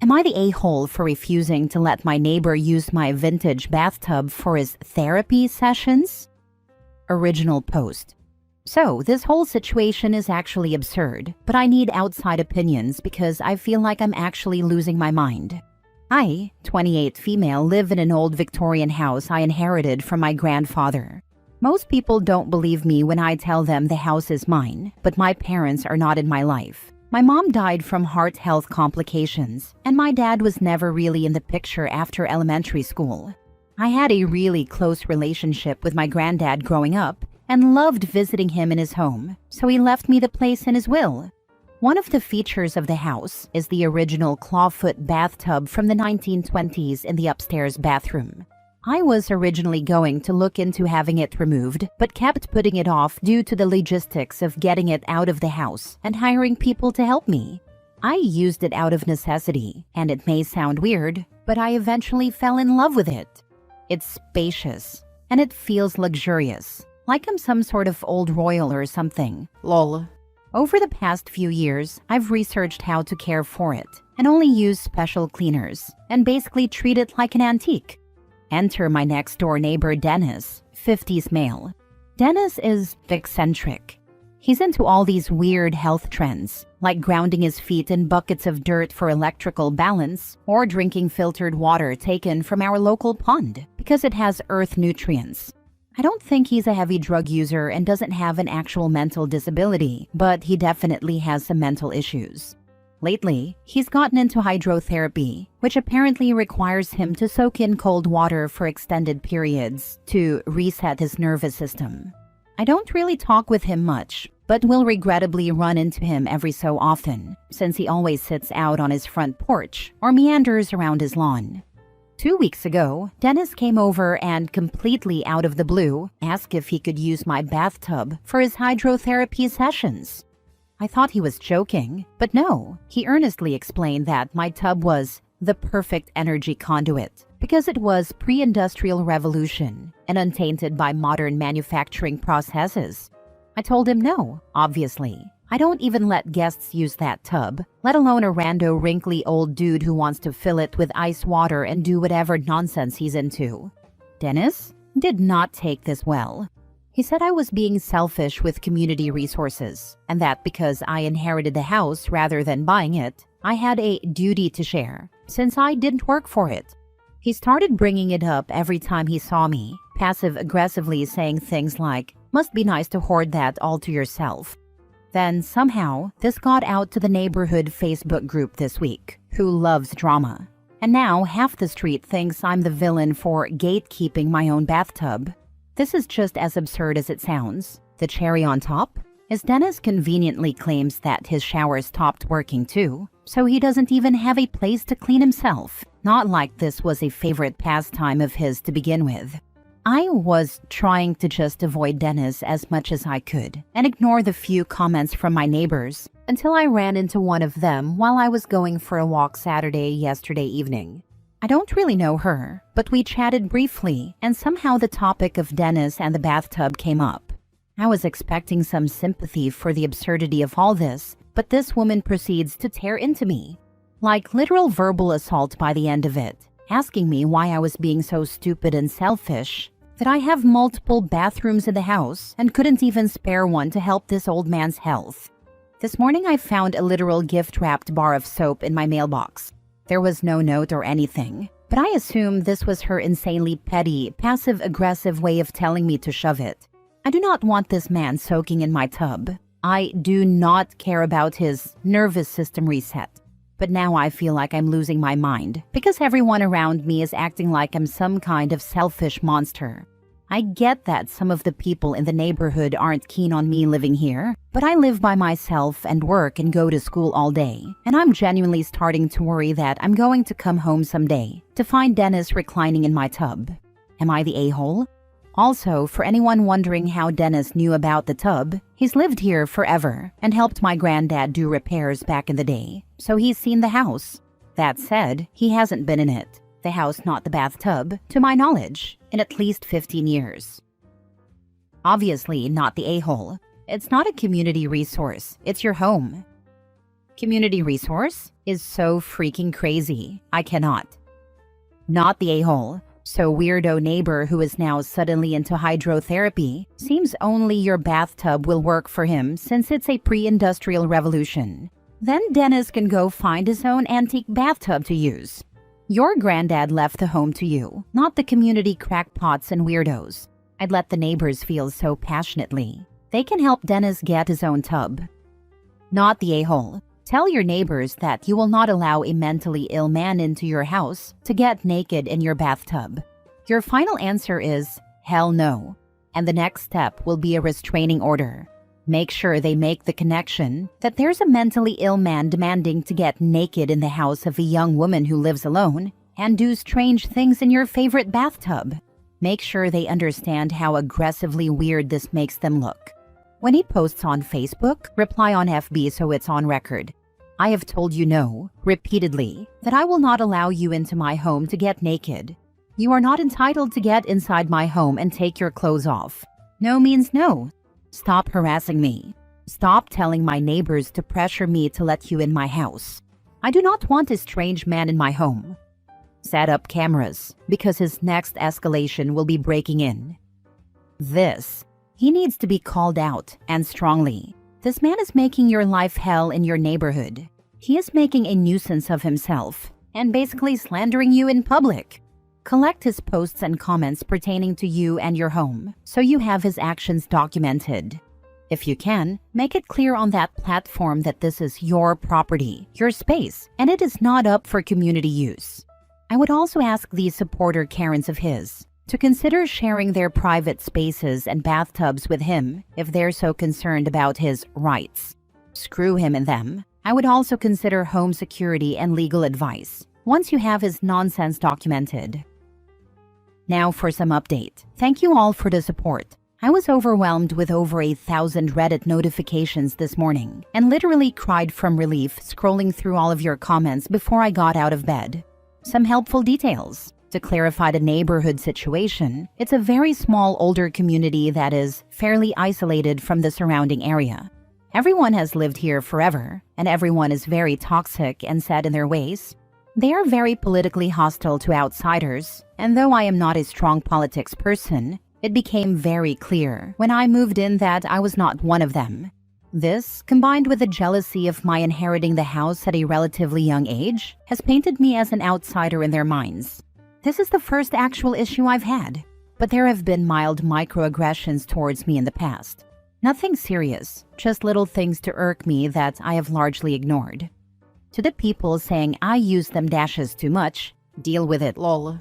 Am I the a-hole for refusing to let my neighbor use my vintage bathtub for his therapy sessions? Original post. So, this whole situation is actually absurd, but I need outside opinions because I feel like I'm actually losing my mind. I, 28 female, live in an old Victorian house I inherited from my grandfather. Most people don't believe me when I tell them the house is mine, but my parents are not in my life. My mom died from heart health complications, and my dad was never really in the picture after elementary school. I had a really close relationship with my granddad growing up and loved visiting him in his home, so he left me the place in his will. One of the features of the house is the original clawfoot bathtub from the 1920s in the upstairs bathroom. I was originally going to look into having it removed, but kept putting it off due to the logistics of getting it out of the house and hiring people to help me. I used it out of necessity, and it may sound weird, but I eventually fell in love with it. It's spacious, and it feels luxurious, like I'm some sort of old royal or something. Lol. Over the past few years, I've researched how to care for it, and only use special cleaners, and basically treat it like an antique. Enter my next-door neighbor Dennis, 50s male. Dennis is eccentric. He's into all these weird health trends, like grounding his feet in buckets of dirt for electrical balance, or drinking filtered water taken from our local pond because it has earth nutrients. I don't think he's a heavy drug user and doesn't have an actual mental disability, but he definitely has some mental issues. Lately, he's gotten into hydrotherapy, which apparently requires him to soak in cold water for extended periods to reset his nervous system. I don't really talk with him much, but will regrettably run into him every so often, since he always sits out on his front porch or meanders around his lawn. 2 weeks ago, Dennis came over and, completely out of the blue, asked if he could use my bathtub for his hydrotherapy sessions. I thought he was joking, but no, he earnestly explained that my tub was the perfect energy conduit because it was pre-industrial revolution and untainted by modern manufacturing processes. I told him no, obviously. I don't even let guests use that tub, let alone a rando wrinkly old dude who wants to fill it with ice water and do whatever nonsense he's into. Dennis did not take this well. He said I was being selfish with community resources, and that because I inherited the house rather than buying it, I had a duty to share, since I didn't work for it. He started bringing it up every time he saw me, passive-aggressively saying things like, "Must be nice to hoard that all to yourself." Then, somehow, this got out to the neighborhood Facebook group this week, who loves drama. And now half the street thinks I'm the villain for gatekeeping my own bathtub. This is just as absurd as it sounds. The cherry on top is Dennis conveniently claims that his shower stopped working too, so he doesn't even have a place to clean himself. Not like this was a favorite pastime of his to begin with. I was trying to just avoid Dennis as much as I could and ignore the few comments from my neighbors until I ran into one of them while I was going for a walk yesterday evening. I don't really know her, but we chatted briefly, and somehow the topic of Dennis and the bathtub came up. I was expecting some sympathy for the absurdity of all this, but this woman proceeds to tear into me. Like literal verbal assault by the end of it, asking me why I was being so stupid and selfish, that I have multiple bathrooms in the house and couldn't even spare one to help this old man's health. This morning I found a literal gift-wrapped bar of soap in my mailbox. There was no note or anything, but I assumed this was her insanely petty, passive-aggressive way of telling me to shove it. I do not want this man soaking in my tub. I do not care about his nervous system reset. But now I feel like I'm losing my mind because everyone around me is acting like I'm some kind of selfish monster. I get that some of the people in the neighborhood aren't keen on me living here, but I live by myself and work and go to school all day, and I'm genuinely starting to worry that I'm going to come home someday to find Dennis reclining in my tub. Am I the a-hole? Also, for anyone wondering how Dennis knew about the tub, he's lived here forever and helped my granddad do repairs back in the day, so he's seen the house. That said, he hasn't been in it. The house, not the bathtub, to my knowledge, in at least 15 years. Obviously not the a-hole. It's not a community resource, it's your home. Community resource is so freaking crazy. I cannot. Not the a-hole. So weirdo neighbor who is now suddenly into hydrotherapy. Seems only your bathtub will work for him since it's a pre-industrial revolution. Then Dennis can go find his own antique bathtub to use. Your granddad left the home to you, not the community crackpots and weirdos. I'd let the neighbors feel so passionately. They can help Dennis get his own tub. Not the a-hole. Tell your neighbors that you will not allow a mentally ill man into your house to get naked in your bathtub. Your final answer is, hell no. And the next step will be a restraining order. Make sure they make the connection that there's a mentally ill man demanding to get naked in the house of a young woman who lives alone and do strange things in your favorite bathtub. Make sure they understand how aggressively weird this makes them look. When he posts on Facebook, reply on FB so it's on record. I have told you no, repeatedly, that I will not allow you into my home to get naked. You are not entitled to get inside my home and take your clothes off. No means no. Stop harassing me. Stop telling my neighbors to pressure me to let you in my house. I do not want a strange man in my home. Set up cameras, because his next escalation will be breaking in. He needs to be called out, and strongly. This man is making your life hell in your neighborhood. He is making a nuisance of himself, and basically slandering you in public. Collect his posts and comments pertaining to you and your home, so you have his actions documented. If you can, make it clear on that platform that this is your property, your space, and it is not up for community use. I would also ask these supporter Karens of his to consider sharing their private spaces and bathtubs with him if they're so concerned about his rights. Screw him and them. I would also consider home security and legal advice once you have his nonsense documented. Now for some update. Thank you all for the support. I was overwhelmed with over 1,000 Reddit notifications this morning and literally cried from relief scrolling through all of your comments before I got out of bed. Some helpful details. To clarify the neighborhood situation, it's a very small older community that is fairly isolated from the surrounding area. Everyone has lived here forever, and everyone is very toxic and set in their ways. They are very politically hostile to outsiders, and though I am not a strong politics person, it became very clear when I moved in that I was not one of them. This, combined with the jealousy of my inheriting the house at a relatively young age, has painted me as an outsider in their minds. This is the first actual issue I've had, but there have been mild microaggressions towards me in the past. Nothing serious, just little things to irk me that I have largely ignored. To the people saying I use them dashes too much, deal with it lol.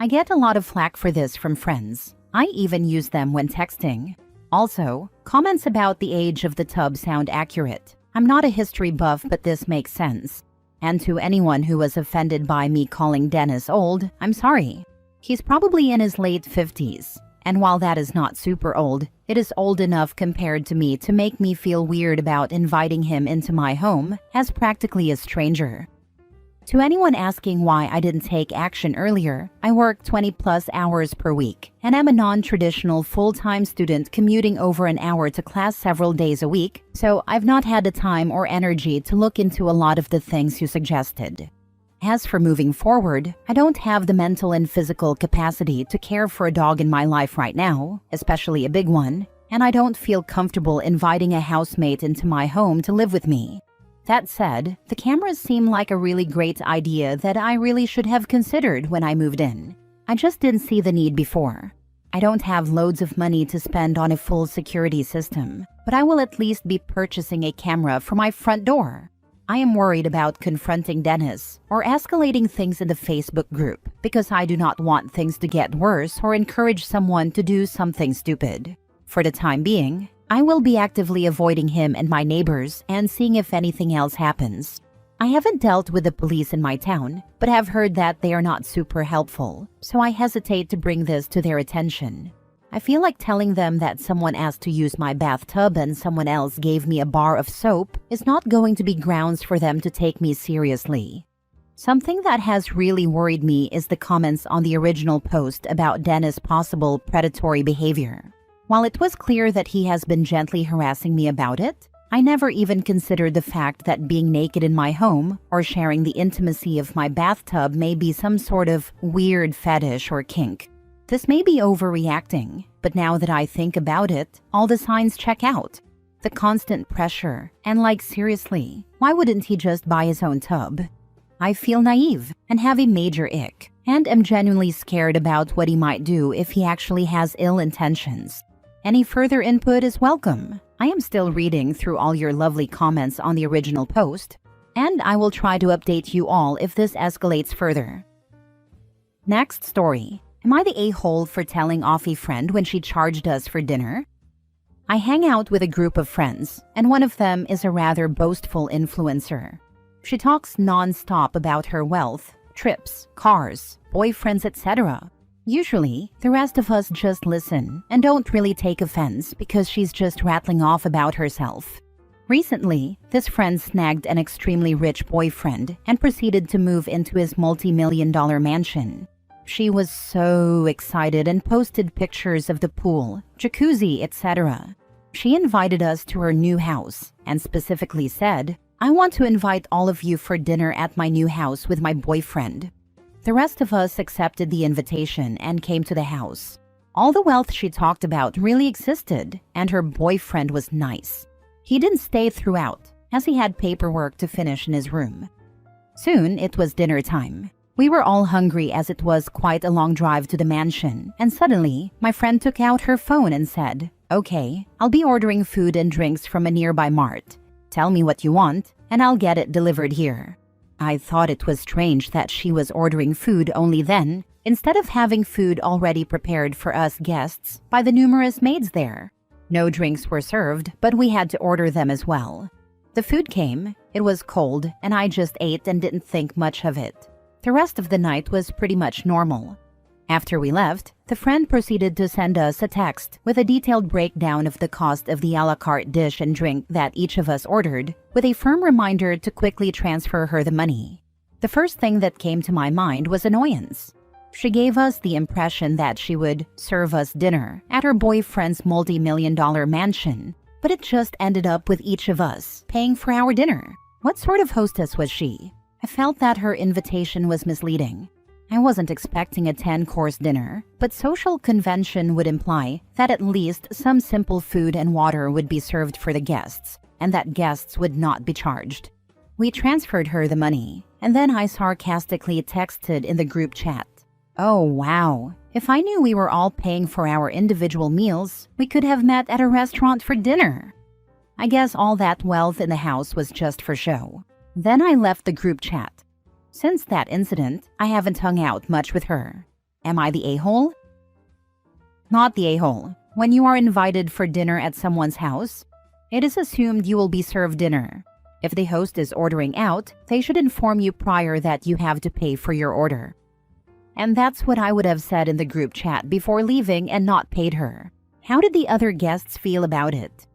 I get a lot of flack for this from friends. I even use them when texting. Also, comments about the age of the tub sound accurate. I'm not a history buff, but this makes sense. And to anyone who was offended by me calling Dennis old, I'm sorry. He's probably in his late 50s. And while that is not super old, it is old enough compared to me to make me feel weird about inviting him into my home as practically a stranger. To anyone asking why I didn't take action earlier, I work 20+ hours per week, and I'm a non-traditional full-time student commuting over an hour to class several days a week, so I've not had the time or energy to look into a lot of the things you suggested. As for moving forward, I don't have the mental and physical capacity to care for a dog in my life right now, especially a big one, and I don't feel comfortable inviting a housemate into my home to live with me. That said, the cameras seem like a really great idea that I really should have considered when I moved in. I just didn't see the need before. I don't have loads of money to spend on a full security system, but I will at least be purchasing a camera for my front door. I am worried about confronting Dennis or escalating things in the Facebook group because I do not want things to get worse or encourage someone to do something stupid. For the time being, I will be actively avoiding him and my neighbors and seeing if anything else happens. I haven't dealt with the police in my town, but have heard that they are not super helpful, so I hesitate to bring this to their attention. I feel like telling them that someone asked to use my bathtub and someone else gave me a bar of soap is not going to be grounds for them to take me seriously. Something that has really worried me is the comments on the original post about Dennis' possible predatory behavior. While it was clear that he has been gently harassing me about it, I never even considered the fact that being naked in my home or sharing the intimacy of my bathtub may be some sort of weird fetish or kink. This may be overreacting, but now that I think about it, all the signs check out. The constant pressure, and seriously, why wouldn't he just buy his own tub? I feel naive and have a major ick, and am genuinely scared about what he might do if he actually has ill intentions. Any further input is welcome. I am still reading through all your lovely comments on the original post, and I will try to update you all if this escalates further. Next story. Am I the a-hole for telling off a friend when she charged us for dinner? I hang out with a group of friends, and one of them is a rather boastful influencer. She talks non-stop about her wealth, trips, cars, boyfriends, etc. Usually, the rest of us just listen and don't really take offense because she's just rattling off about herself. Recently, this friend snagged an extremely rich boyfriend and proceeded to move into his multi-million-dollar mansion. She was so excited and posted pictures of the pool, jacuzzi, etc. She invited us to her new house and specifically said, "I want to invite all of you for dinner at my new house with my boyfriend." The rest of us accepted the invitation and came to the house. All the wealth she talked about really existed, and her boyfriend was nice. He didn't stay throughout, as he had paperwork to finish in his room. Soon it was dinner time. We were all hungry as it was quite a long drive to the mansion, and suddenly, my friend took out her phone and said, "Okay, I'll be ordering food and drinks from a nearby mart. Tell me what you want, and I'll get it delivered here." I thought it was strange that she was ordering food only then, instead of having food already prepared for us guests by the numerous maids there. No drinks were served, but we had to order them as well. The food came, it was cold, and I just ate and didn't think much of it. The rest of the night was pretty much normal. After we left, the friend proceeded to send us a text with a detailed breakdown of the cost of the a la carte dish and drink that each of us ordered, with a firm reminder to quickly transfer her the money. The first thing that came to my mind was annoyance. She gave us the impression that she would serve us dinner at her boyfriend's multi-million-dollar mansion, but it just ended up with each of us paying for our dinner. What sort of hostess was she? I felt that her invitation was misleading. I wasn't expecting a 10-course dinner, but social convention would imply that at least some simple food and water would be served for the guests, and that guests would not be charged. We transferred her the money, and then I sarcastically texted in the group chat, "Oh wow, if I knew we were all paying for our individual meals, we could have met at a restaurant for dinner." I guess all that wealth in the house was just for show. Then I left the group chat. Since that incident, I haven't hung out much with her. Am I the a-hole? Not the a-hole. When you are invited for dinner at someone's house, it is assumed you will be served dinner. If the host is ordering out, they should inform you prior that you have to pay for your order. And that's what I would have said in the group chat before leaving and not paid her. How did the other guests feel about it?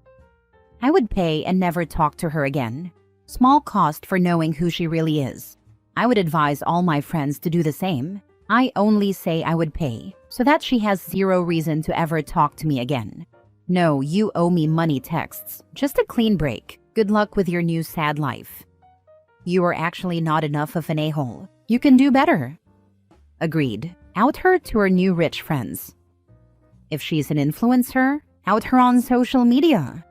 I would pay and never talk to her again. Small cost for knowing who she really is. I would advise all my friends to do the same. I only say I would pay, so that she has zero reason to ever talk to me again. No, you owe me money texts. Just a clean break. Good luck with your new sad life. You are actually not enough of an a-hole. You can do better. Agreed. Out her to her new rich friends. If she's an influencer, out her on social media.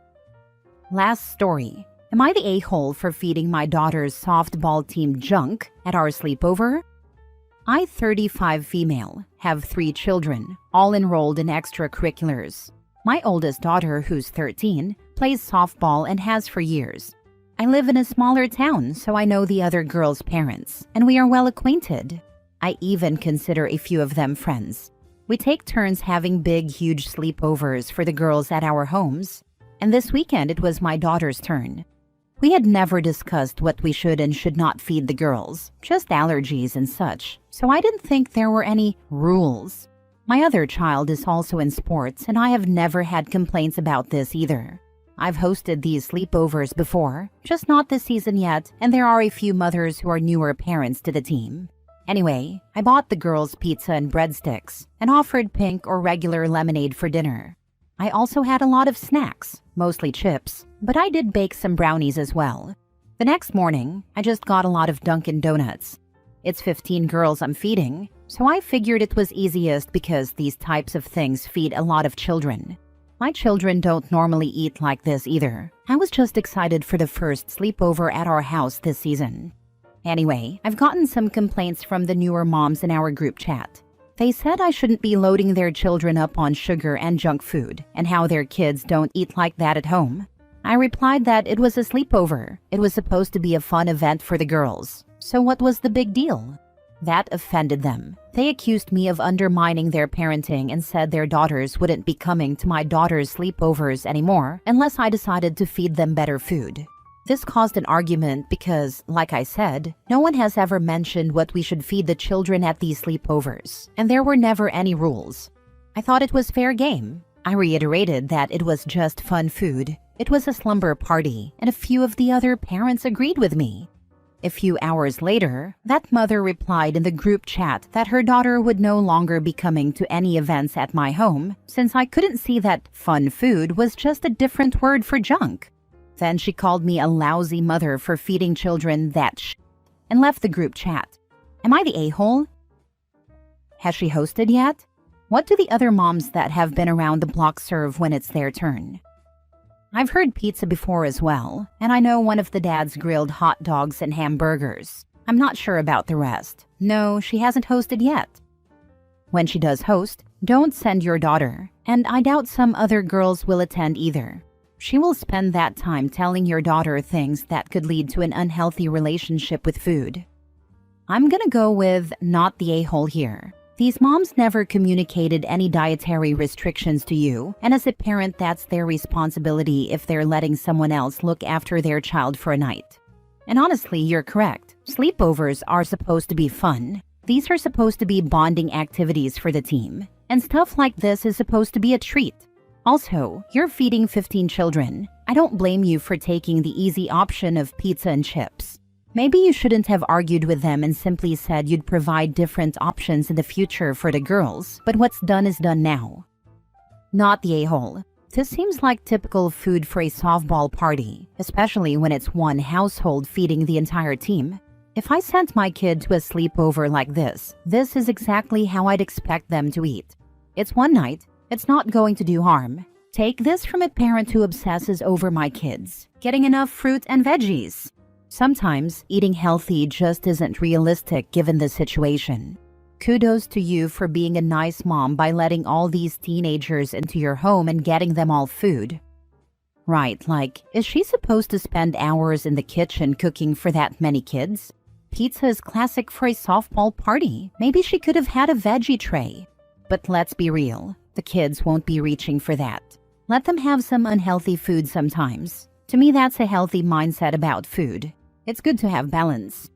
Last story. Am I the a-hole for feeding my daughter's softball team junk at our sleepover? I, 35 female, have 3 children, all enrolled in extracurriculars. My oldest daughter, who's 13, plays softball and has for years. I live in a smaller town, so I know the other girls' parents, and we are well acquainted. I even consider a few of them friends. We take turns having big, huge sleepovers for the girls at our homes, and this weekend it was my daughter's turn. We had never discussed what we should and should not feed the girls, just allergies and such, so I didn't think there were any rules. My other child is also in sports, and I have never had complaints about this either. I've hosted these sleepovers before, just not this season yet, and there are a few mothers who are newer parents to the team. Anyway, I bought the girls pizza and breadsticks, and offered pink or regular lemonade for dinner. I also had a lot of snacks, mostly chips, but I did bake some brownies as well. The next morning, I just got a lot of Dunkin' Donuts. It's 15 girls I'm feeding, so I figured it was easiest because these types of things feed a lot of children. My children don't normally eat like this either. I was just excited for the first sleepover at our house this season. Anyway, I've gotten some complaints from the newer moms in our group chat. They said I shouldn't be loading their children up on sugar and junk food, and how their kids don't eat like that at home. I replied that it was a sleepover. It was supposed to be a fun event for the girls. So what was the big deal? That offended them. They accused me of undermining their parenting and said their daughters wouldn't be coming to my daughter's sleepovers anymore unless I decided to feed them better food. This caused an argument because, like I said, no one has ever mentioned what we should feed the children at these sleepovers, and there were never any rules. I thought it was fair game. I reiterated that it was just fun food. It was a slumber party, and a few of the other parents agreed with me. A few hours later, that mother replied in the group chat that her daughter would no longer be coming to any events at my home since I couldn't see that fun food was just a different word for junk. Then she called me a lousy mother for feeding children that and left the group chat. Am I the a-hole? Has she hosted yet? What do the other moms that have been around the block serve when it's their turn? I've heard pizza before as well, and I know one of the dads grilled hot dogs and hamburgers. I'm not sure about the rest. No, she hasn't hosted yet. When she does host, don't send your daughter, and I doubt some other girls will attend either. She will spend that time telling your daughter things that could lead to an unhealthy relationship with food. I'm gonna go with not the a-hole here. These moms never communicated any dietary restrictions to you, and as a parent, that's their responsibility if they're letting someone else look after their child for a night. And honestly, you're correct. Sleepovers are supposed to be fun. These are supposed to be bonding activities for the team, and stuff like this is supposed to be a treat. Also, you're feeding 15 children. I don't blame you for taking the easy option of pizza and chips. Maybe you shouldn't have argued with them and simply said you'd provide different options in the future for the girls, but what's done is done now. Not the a-hole. This seems like typical food for a softball party, especially when it's one household feeding the entire team. If I sent my kid to a sleepover like this is exactly how I'd expect them to eat. It's one night. It's not going to do harm. Take this from a parent who obsesses over my kids, getting enough fruit and veggies. Sometimes eating healthy just isn't realistic given the situation. Kudos to you for being a nice mom by letting all these teenagers into your home and getting them all food. Right, like, is she supposed to spend hours in the kitchen cooking for that many kids? Pizza is classic for a softball party. Maybe she could have had a veggie tray. But let's be real, the kids won't be reaching for that. Let them have some unhealthy food sometimes. To me, that's a healthy mindset about food. It's good to have balance.